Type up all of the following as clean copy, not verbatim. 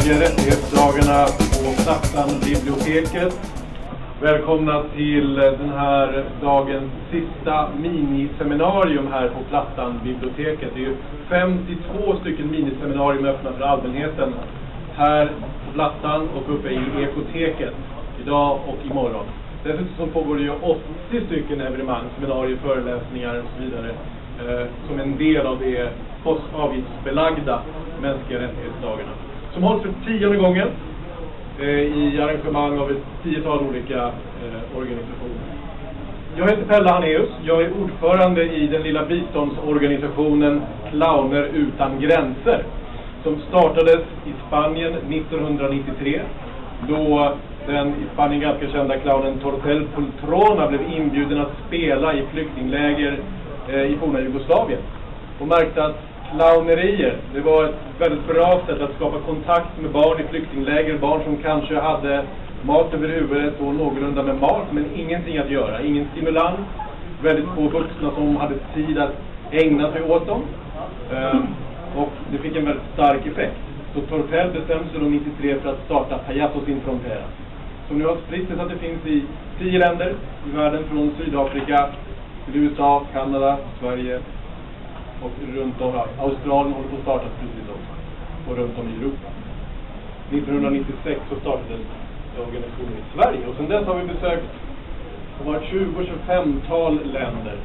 Mänskliga Rättighetsdagarna på Plattan biblioteket. Välkomna till den här dagens sista miniseminarium här på Plattan biblioteket. Det är 52 stycken miniseminarium öppna för allmänheten här på Plattan och uppe i ekoteket idag och imorgon. Dessutom pågår det ju 80 stycken evenemang, seminarier, föreläsningar och så vidare som en del av det avgiftsbelagda Mänskliga Rättighetsdagarna. Som hålls för 10:e gången i arrangemang av ett 10-tal olika organisationer. Jag heter Pelle Haneus. Jag är ordförande i den lilla biståndsorganisationen Clowner utan Gränser, som startades i Spanien 1993, då den i Spanien ganska kända clownen Tortel Poltrona blev inbjuden att spela i flyktingläger i forna Jugoslavien. Och märkte att clownerier, det var ett väldigt bra sätt att skapa kontakt med barn i flyktingläger. Barn som kanske hade mat över huvudet och någorlunda med mat, men ingenting att göra. Ingen stimulans. Väldigt få vuxna som hade tid att ägna sig åt dem. Och det fick en väldigt stark effekt. Så Tortel bestämde sig då 93 för att starta Payasos sin frontera. Som nu har spritt sig så att det finns i 10 länder i världen, från Sydafrika till USA, Kanada, Sverige och runt om. Australien håller på att starta precis också. Och runt om i Europa. 1996 så startades organisationen i Sverige. Och sedan dess har vi besökt 20-25-tal länder.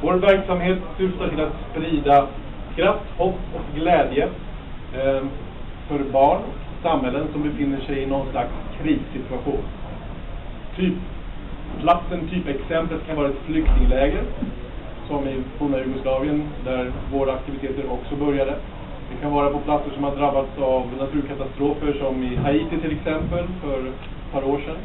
Vår verksamhet syftar till att sprida kraft, hopp och glädje för barn och samhällen som befinner sig i någon slags krissituation. Typexemplet kan vara ett flyktingläger, som i forna Jugoslavien, där våra aktiviteter också började. Det kan vara på platser som har drabbats av naturkatastrofer, som i Haiti till exempel för ett par år sedan.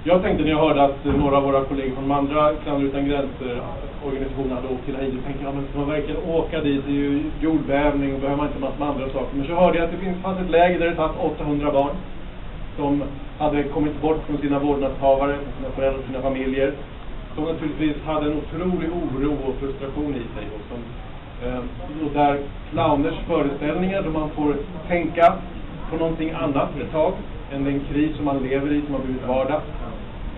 Jag tänkte när jag hörde att några av våra kollegor från de andra Clowner utan Gränser organisationerna hade åkt till Haiti, tänkte jag, men ska man verkligen åka dit? Det är ju jordbävning och behöver man inte massor med andra saker. Men så hörde jag att det fanns ett läger där det satt 800 barn som hade kommit bort från sina vårdnadshavare, från sina föräldrar och sina familjer. Som naturligtvis hade en otrolig oro och frustration i sig. Och där clowners föreställningar, då man får tänka på någonting annat ett tag än den kris som man lever i, som har blivit vardag.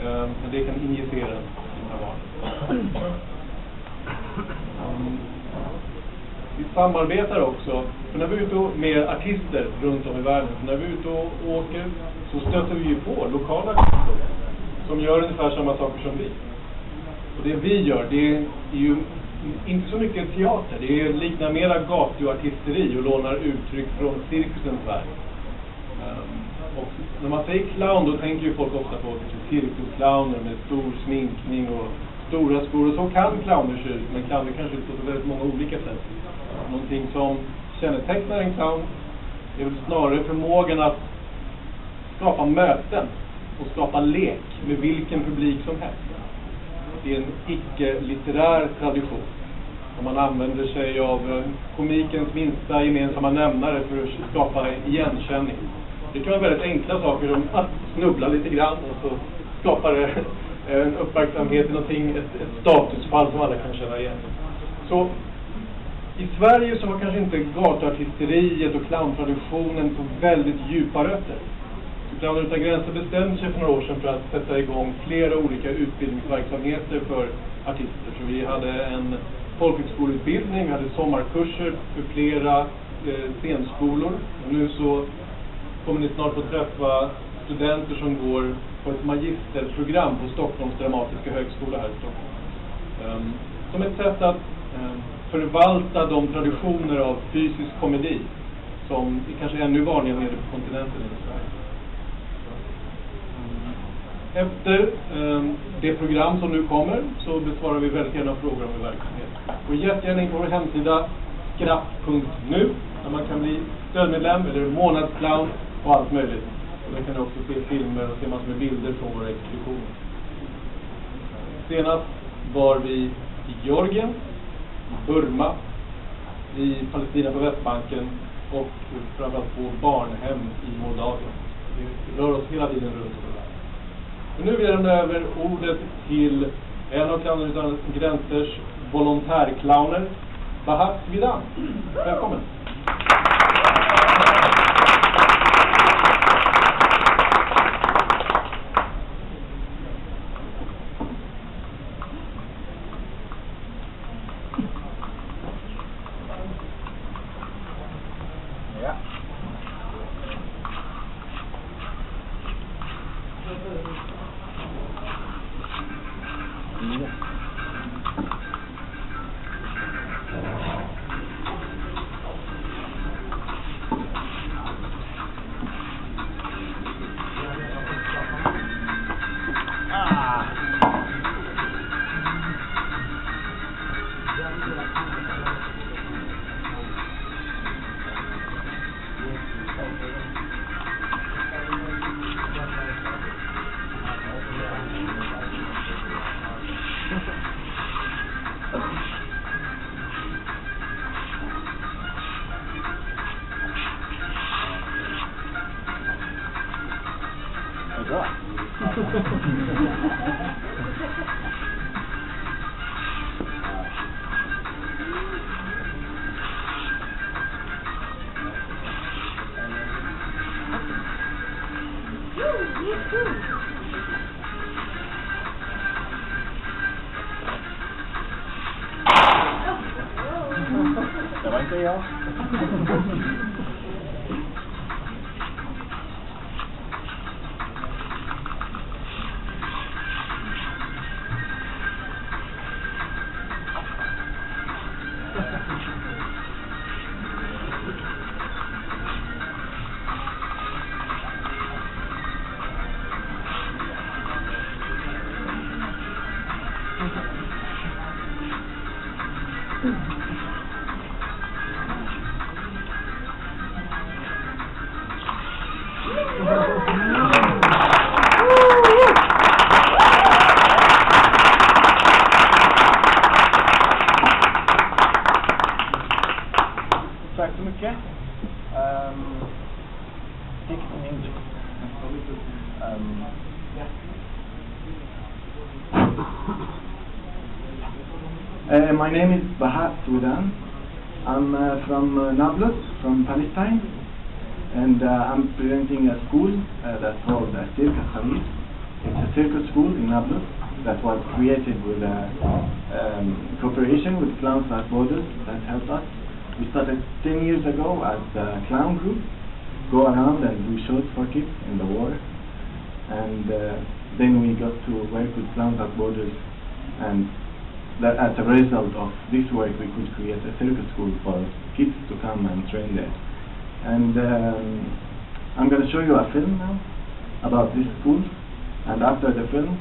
Men det kan injiceras i de här barnen. Vi samarbetar också, för när vi är ute med artister runt om i världen, när vi är ute och åker, så stöter vi ju på lokala artister som gör ungefär samma saker som vi. Och det vi gör, det är ju inte så mycket teater. Det liknar mera gatuartisteri och lånar uttryck från cirkusens värld. Och när man säger clown, då tänker ju folk ofta på cirkusclowner med stor sminkning och stora skor. Och så kan clowner se ut, men clowner kanske ut på väldigt många olika sätt. Någonting som kännetecknar en clown är väl snarare förmågan att skapa möten och skapa lek med vilken publik som helst. Det är en icke-litterär tradition. Och man använder sig av komikens minsta gemensamma nämnare för att skapa igenkänning. Det kan vara väldigt enkla saker som att snubbla lite grann, och så skapar det en uppmärksamhet i någonting, ett statusfall som alla kan känna igen. Så i Sverige så har kanske inte gatuartisteriet och clowntraditionen på väldigt djupa rötter. Clowner utan Gränser bestämde sig för några år sedan för att sätta igång flera olika utbildningsverksamheter för artister. Så vi hade en folkhögskoleutbildning, vi hade sommarkurser för flera scenskolor. Och nu så kommer ni snart få träffa studenter som går på ett magisterprogram på Stockholms dramatiska högskola här i Stockholm. Som ett sätt att förvalta de traditioner av fysisk komedi som är kanske ännu vanligare nere på kontinenten i Sverige. Efter det program som nu kommer så besvarar vi väldigt gärna frågor om verksamhet. Och jättegärna in på vår hemsida skratt.nu, där man kan bli stödmedlem eller månadsclown och allt möjligt. Och där kan du också se filmer och se massor med bilder från våra expeditioner. Senast var vi i Georgien, i Burma, i Palestina på Västbanken och framförallt på barnhem i Moldavien. Vi rör oss hela tiden runt om. Nu vill jag lämna över ordet till en av Clowner utan Gränsers volontärclowner, Bahas Vidan. Välkommen! Tack så mycket. Speak in English. My name is Bahat Sudan. I'm from Nablus, from Palestine, and I'm presenting a school that's called Circus Khamis. It's a circus school in Nablus that was created with cooperation with Clowns Without Borders that helped us. We started 10 years ago as a clown group, go around and do shows for kids in the war, and then we got to work with Clowns Without Borders, and that as a result of this work we could create a circus school for kids to come and train there. And I'm going to show you a film now about this school, and after the film,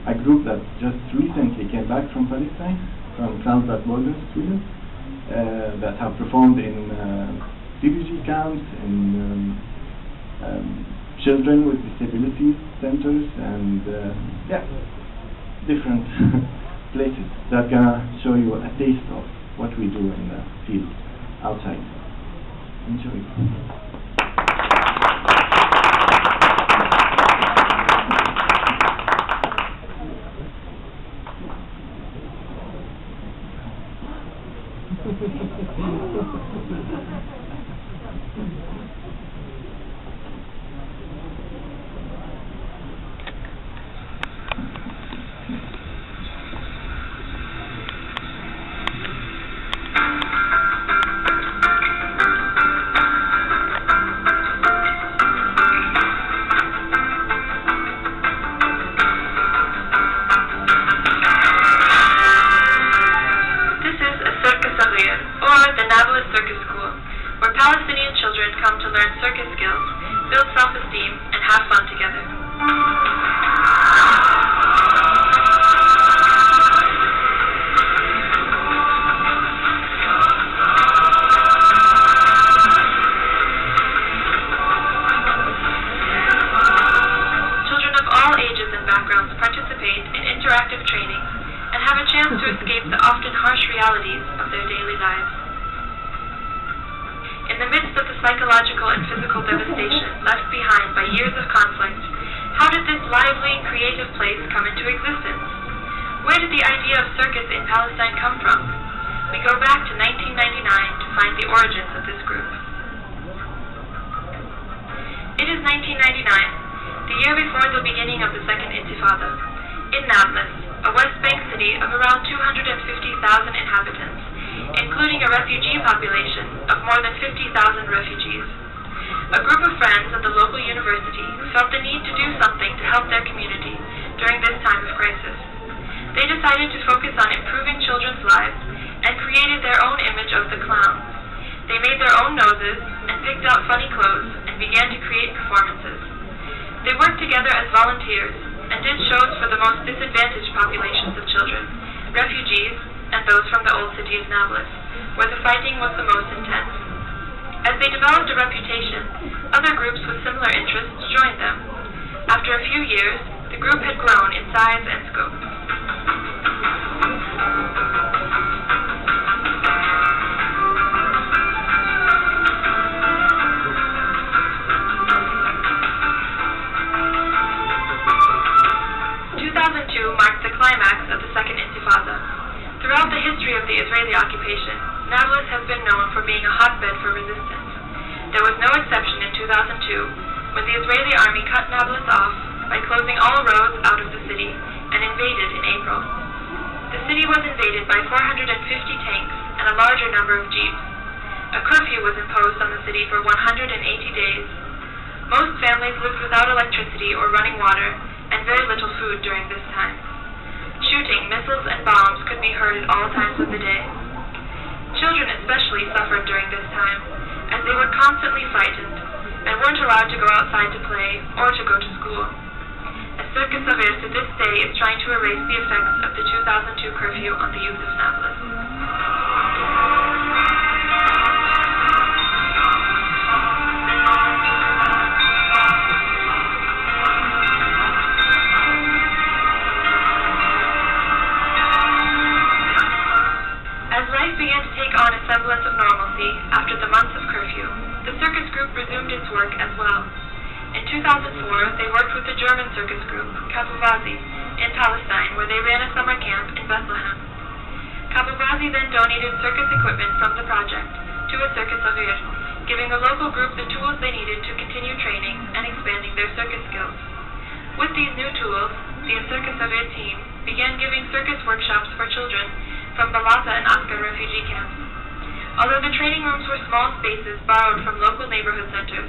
a group that just recently came back from Palestine, from Clowns Without Borders, Sweden, that have performed in refugee camps, in children with disability centers, and different places. They're gonna show you a taste of what we do in the field outside. Enjoy. They decided to focus on improving children's lives and created their own image of the clowns. They made their own noses and picked out funny clothes and began to create performances. They worked together as volunteers and did shows for the most disadvantaged populations of children, refugees, and those from the old city of Nablus, where the fighting was the most intense. As they developed a reputation, other groups with similar interests joined them. After a few years, the group had grown in size and scope. Marked the climax of the Second Intifada. Throughout the history of the Israeli occupation, Nablus has been known for being a hotbed for resistance. There was no exception in 2002, when the Israeli army cut Nablus off by closing all roads out of the city and invaded in April. The city was invaded by 450 tanks and a larger number of jeeps. A curfew was imposed on the city for 180 days. Most families lived without electricity or running water, and very little food during this time. Shooting, missiles, and bombs could be heard at all times of the day. Children especially suffered during this time, as they were constantly frightened and weren't allowed to go outside to play or to go to school. A Circus Avir to this day is trying to erase the effects of the 2002 curfew on the youth of Nablus. Semblance of normalcy after the months of curfew, the circus group resumed its work as well. In 2004, they worked with the German circus group, Kapuvazi, in Palestine, where they ran a summer camp in Bethlehem. Kapuvazi then donated circus equipment from the project to a Circus Avir, giving the local group the tools they needed to continue training and expanding their circus skills. With these new tools, the Circus Avir team began giving circus workshops for children from Balata and Askar refugee camps. Although the training rooms were small spaces borrowed from local neighborhood centers,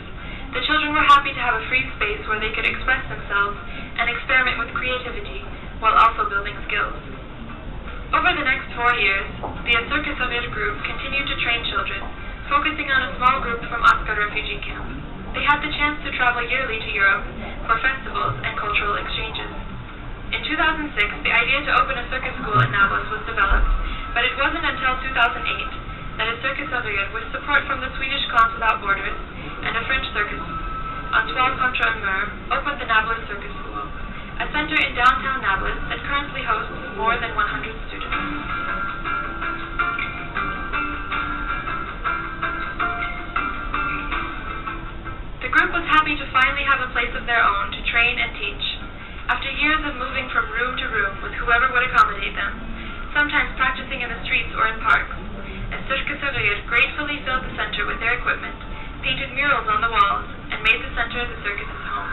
the children were happy to have a free space where they could express themselves and experiment with creativity while also building skills. Over the next 4 years, the Circus Avir group continued to train children, focusing on a small group from Askar refugee camp. They had the chance to travel yearly to Europe for festivals and cultural exchanges. In 2006, the idea to open a circus school in Nablus was developed, but it wasn't until 2008 that a Circus Avir, with support from the Swedish Clowns Without Borders and a French circus on 12 Contra Mer, opened the Nablus Circus School, a center in downtown Nablus that currently hosts more than 100 students. The group was happy to finally have a place of their own to train and teach. After years of moving from room to room with whoever would accommodate them, sometimes practicing in the streets or in parks, a Circus Avir gratefully filled the center with their equipment, painted murals on the walls, and made the center the circus's home.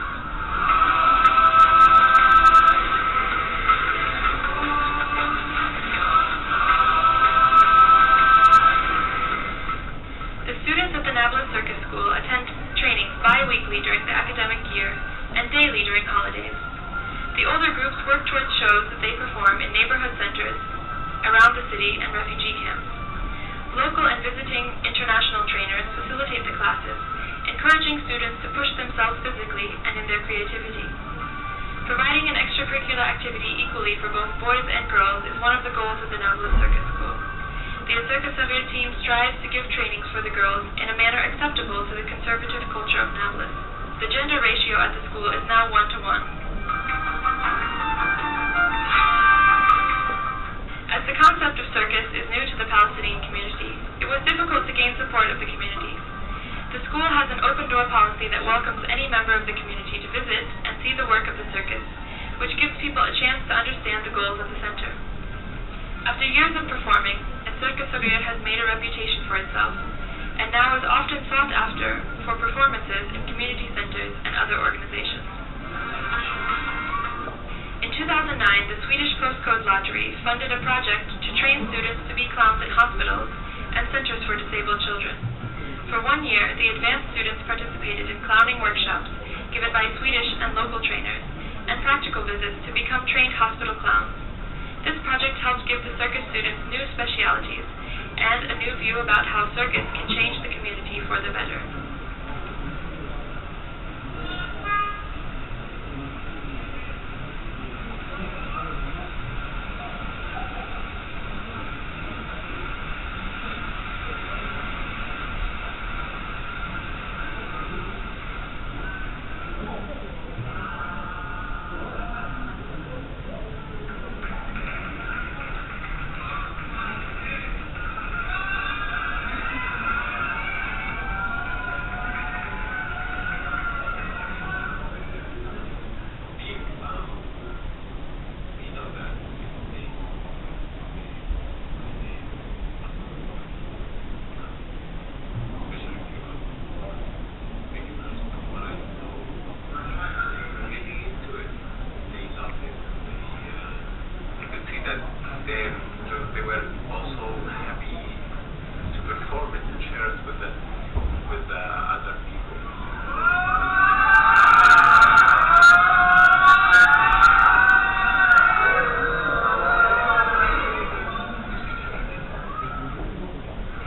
The students at the Nablus Circus School attend training bi-weekly during the academic year and daily during holidays. The older groups work towards shows that they perform in neighborhood centers around the city and refugee camps. Local and visiting international trainers facilitate the classes, encouraging students to push themselves physically and in their creativity. Providing an extracurricular activity equally for both boys and girls is one of the goals of the Nablus Circus School. The Circus Avir team strives to give trainings for the girls in a manner acceptable to the conservative culture of Nablus. The gender ratio at the school is now 1-to-1. As the concept of circus is new to the Palestinian community, it was difficult to gain support of the community. The school has an open-door policy that welcomes any member of the community to visit and see the work of the circus, which gives people a chance to understand the goals of the center. After years of performing, a Circus Avir has made a reputation for itself, and now is often sought after for performances in community centers and other organizations. In 2009, the Swedish Postcode Lottery funded a project to train students to be clowns in hospitals and centers for disabled children. For 1 year, the advanced students participated in clowning workshops given by Swedish and local trainers, and practical visits to become trained hospital clowns. This project helps give the circus students new specialities and a new view about how circus can change the community for the better. They were also happy to perform it and share it with the other people.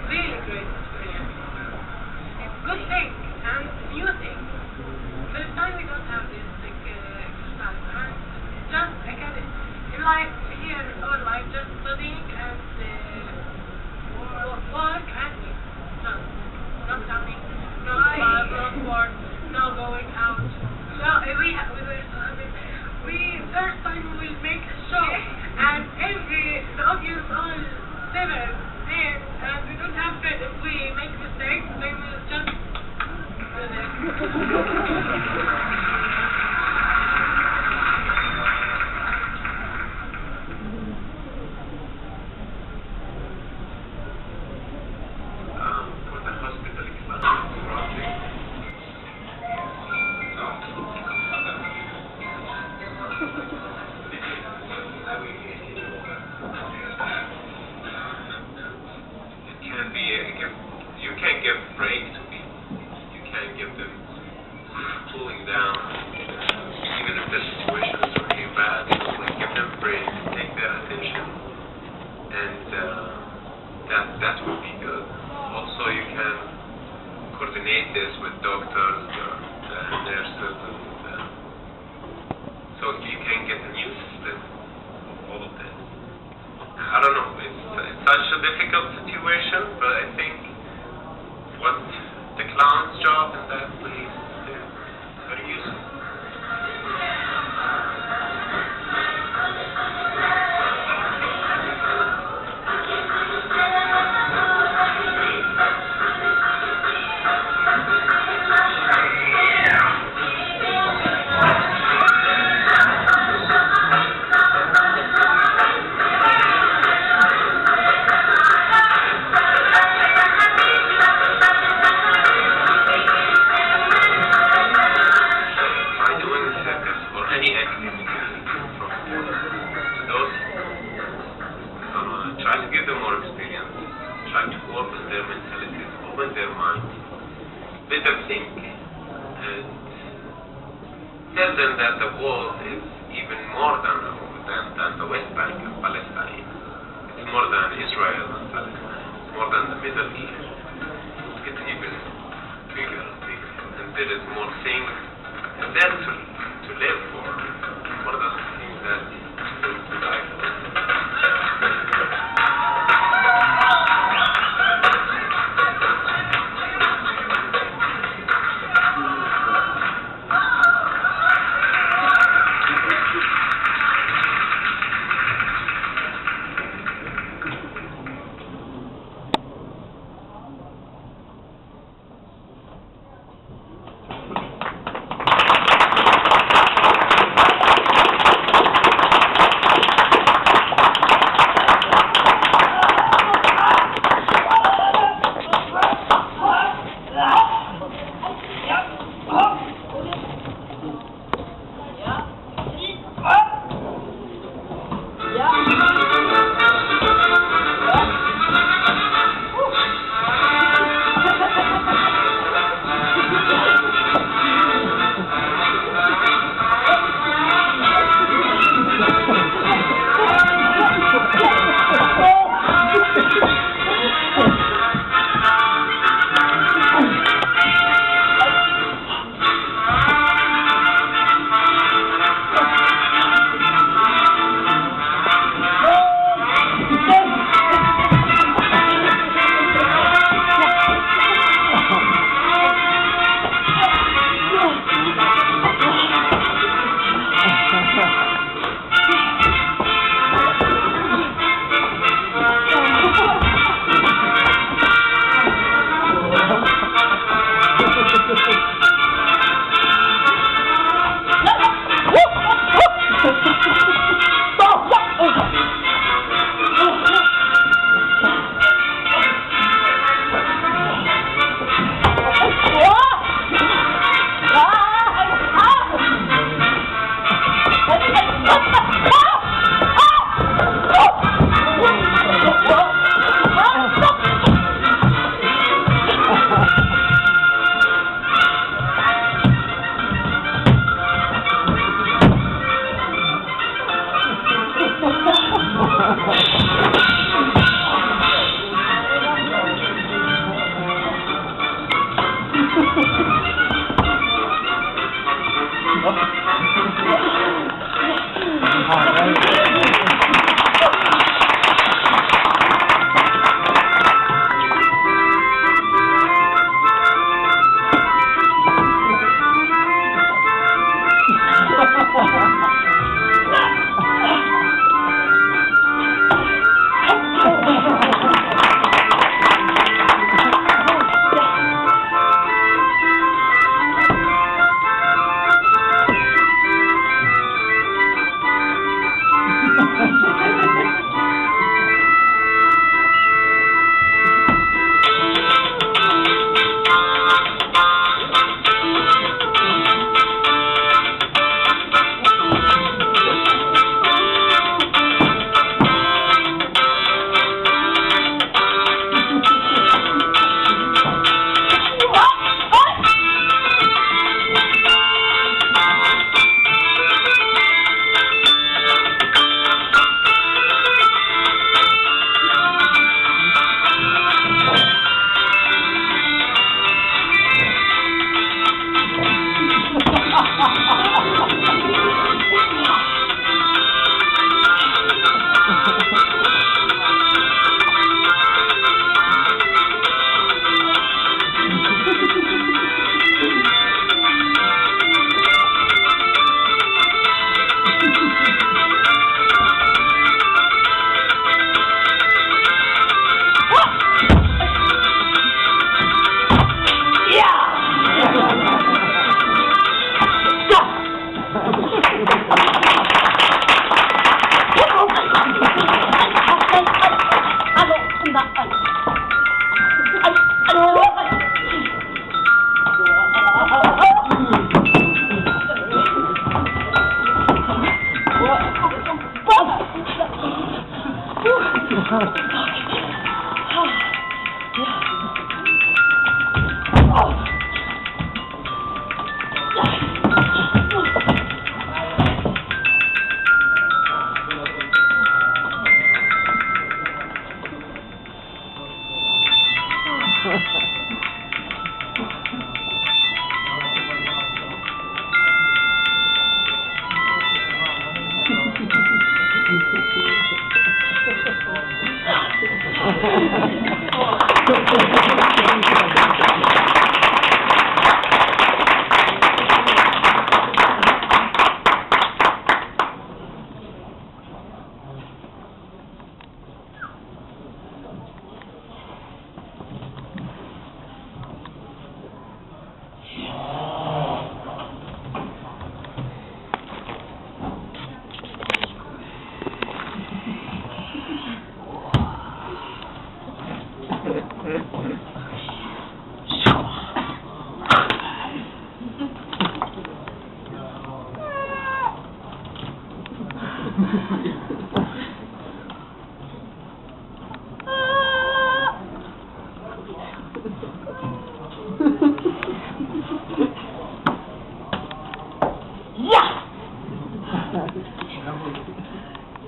Really great experience. Good thing and new thing. First time we don't have this exercise and just I get it. In life here our life just studying and work and just not coming, no club, no sport, no going out. So we first time we will make a show and the audience all seven there and we don't have to, if we make mistakes they will just do this. That would be good. Also, you can coordinate this with doctors, nurses, and so you can get a new system of all of this. I don't know, it's such a difficult situation, but I think what the clown's job in that place is very useful. Tell them that the world is even more than the West Bank and Palestine. It's more than Israel and Palestine. It's more than the Middle East. It's even bigger and bigger. And there is more things there to live for, more than things that to die for.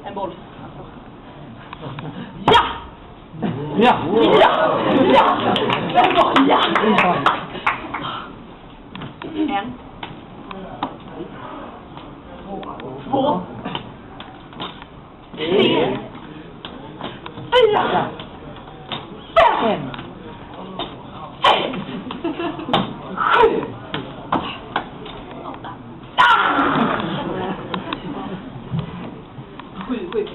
En boll. Ja! Ja! Ja! Ja! En boll, ja! En. Två. Tre. Fyra. Fem. Sex. Sju. Sju.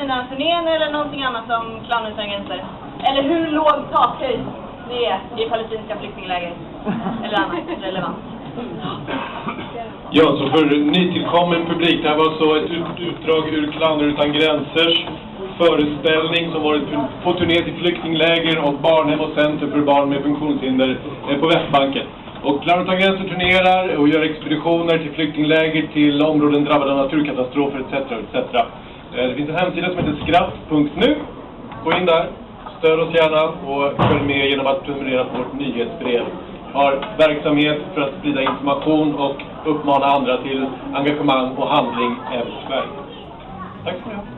den här turnén eller någonting annat som Clown utan Gränser? Eller hur låg takhöjd det är i palestinska flyktingläger? Eller annat relevant? Ja, så för nytillkommen publik, det här var så ett utdrag ur Clowner utan Gränsers föreställning som varit på turné till flyktingläger och barnhem och center för barn med funktionshinder på Västbanken. Och Clowner utan Gränser turnerar och gör expeditioner till flyktingläger, till områden drabbade av naturkatastrofer etc. etc. Det finns en hemsida som heter skratt.nu. Gå in där, stöd oss gärna och följ med genom att prenumerera på vårt nyhetsbrev. Har verksamhet för att sprida information och uppmana andra till engagemang och handling även i Sverige. Tack så mycket.